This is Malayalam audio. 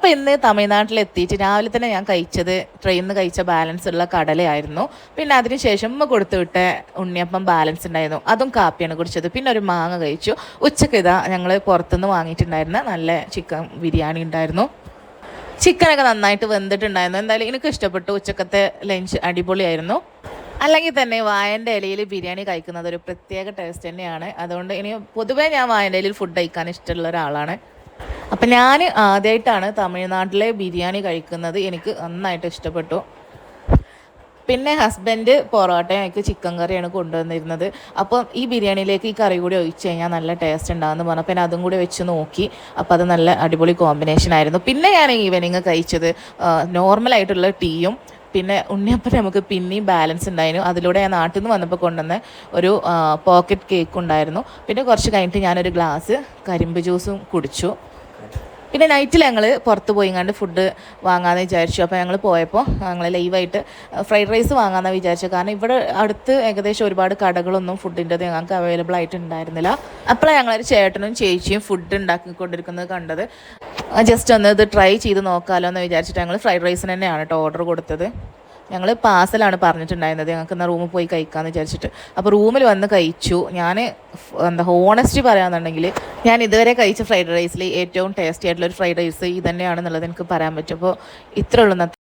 അപ്പോൾ ഇന്ന് തമിഴ്നാട്ടിലെത്തിയിട്ട് രാവിലെ തന്നെ ഞാൻ കഴിച്ചത് ട്രെയിനിൽ നിന്ന് കഴിച്ച ബാലൻസ് ഉള്ള കടലയായിരുന്നു. പിന്നെ അതിനുശേഷം ഉമ്മ കൊടുത്തു വിട്ട ഉണ്ണിയപ്പം ബാലൻസ് ഉണ്ടായിരുന്നു, അതും കാപ്പിയാണ് കുടിച്ചത്. പിന്നെ ഒരു മാങ്ങ കഴിച്ചു. ഉച്ചക്ക് ഇതാ ഞങ്ങൾ പുറത്തുനിന്ന് വാങ്ങിയിട്ടുണ്ടായിരുന്ന നല്ല ചിക്കൻ ബിരിയാണി ഉണ്ടായിരുന്നു. ചിക്കനൊക്കെ നന്നായിട്ട് വെന്തിട്ടുണ്ടായിരുന്നു. എന്തായാലും എനിക്ക് ഇഷ്ടപ്പെട്ടു. ഉച്ചക്കത്തെ ലഞ്ച് അടിപൊളിയായിരുന്നു. അല്ലെങ്കിൽ തന്നെ വാഴൻ്റെ ഇലയിൽ ബിരിയാണി കഴിക്കുന്നത് ഒരു പ്രത്യേക ടേസ്റ്റ് തന്നെയാണ്. അതുകൊണ്ട് ഇനി പൊതുവേ ഞാൻ വാഴൻ്റെ ഇലയിൽ ഫുഡ് കഴിക്കാൻ ഇഷ്ടമുള്ള ഒരാളാണ്. അപ്പം ഞാൻ ആദ്യമായിട്ടാണ് തമിഴ്നാട്ടിലെ ബിരിയാണി കഴിക്കുന്നത്. എനിക്ക് നന്നായിട്ട് ഇഷ്ടപ്പെട്ടു. പിന്നെ ഹസ്ബൻഡ് പൊറോട്ടയും എനിക്ക് ചിക്കൻ കറിയാണ് കൊണ്ടുവന്നിരുന്നത്. അപ്പം ഈ ബിരിയാണിയിലേക്ക് ഈ കറി കൂടി ഒഴിച്ച് കഴിഞ്ഞാൽ നല്ല ടേസ്റ്റ് ഉണ്ടാകുമെന്ന് പറഞ്ഞു. പിന്നെ അതും കൂടി വെച്ച് നോക്കി. അപ്പോൾ അത് നല്ല അടിപൊളി കോമ്പിനേഷൻ ആയിരുന്നു. പിന്നെ ഞാൻ ഈവനിങ് കഴിച്ചത് നോർമലായിട്ടുള്ള ടീയും പിന്നെ ഉണ്ണിയപ്പം നമുക്ക് പിന്നെയും ബാലൻസ് ഉണ്ടായിരുന്നു. അതിലൂടെ ഞാൻ നാട്ടിൽ നിന്ന് വന്നപ്പോൾ കൊണ്ടുവന്ന ഒരു പോക്കറ്റ് കേക്ക് ഉണ്ടായിരുന്നു. പിന്നെ കുറച്ച് കഴിഞ്ഞിട്ട് ഞാനൊരു ഗ്ലാസ് കരിമ്പ് ജ്യൂസും കുടിച്ചു. പിന്നെ നൈറ്റിൽ ഞങ്ങൾ പുറത്ത് പോയി കണ്ട് ഫുഡ് വാങ്ങാമെന്ന് വിചാരിച്ചു. അപ്പോൾ ഞങ്ങൾ പോയപ്പോൾ ഞങ്ങൾ ലൈവായിട്ട് ഫ്രൈഡ് റൈസ് വാങ്ങാമെന്ന് വിചാരിച്ചു. കാരണം ഇവിടെ അടുത്ത് ഏകദേശം ഒരുപാട് കടകളൊന്നും ഫുഡിൻ്റെത് ഞങ്ങൾക്ക് അവൈലബിൾ ആയിട്ടുണ്ടായിരുന്നില്ല. അപ്പോഴാണ് ഞങ്ങളൊരു ചേട്ടനും ചേച്ചിയും ഫുഡ് ഉണ്ടാക്കിക്കൊണ്ടിരിക്കുന്നത് കണ്ടത്. ജസ്റ്റ് ഒന്ന് ഇത് ട്രൈ ചെയ്ത് നോക്കാമല്ലോ എന്ന് വിചാരിച്ചിട്ട് ഞങ്ങൾ ഫ്രൈഡ് റൈസിന് തന്നെയാണ് കേട്ടോ ഓർഡർ കൊടുത്തത്. ഞങ്ങൾ പാഴ്സലാണ് പറഞ്ഞിട്ടുണ്ടായിരുന്നത്, ഞങ്ങൾക്ക് എന്നാൽ റൂമിൽ പോയി കഴിക്കാമെന്ന് വിചാരിച്ചിട്ട്. അപ്പോൾ റൂമിൽ വന്ന് കഴിച്ചു. ഞാൻ ഹോണസ്റ്റി പറയാമെന്നുണ്ടെങ്കിൽ ഞാൻ ഇതുവരെ കഴിച്ച ഫ്രൈഡ് റൈസിൽ ഏറ്റവും ടേസ്റ്റി ആയിട്ടുള്ളൊരു ഫ്രൈഡ് റൈസ് ഇത് തന്നെയാണെന്നുള്ളത് എനിക്ക് പറയാൻ പറ്റും. അപ്പോൾ ഇത്രയുള്ളൂ.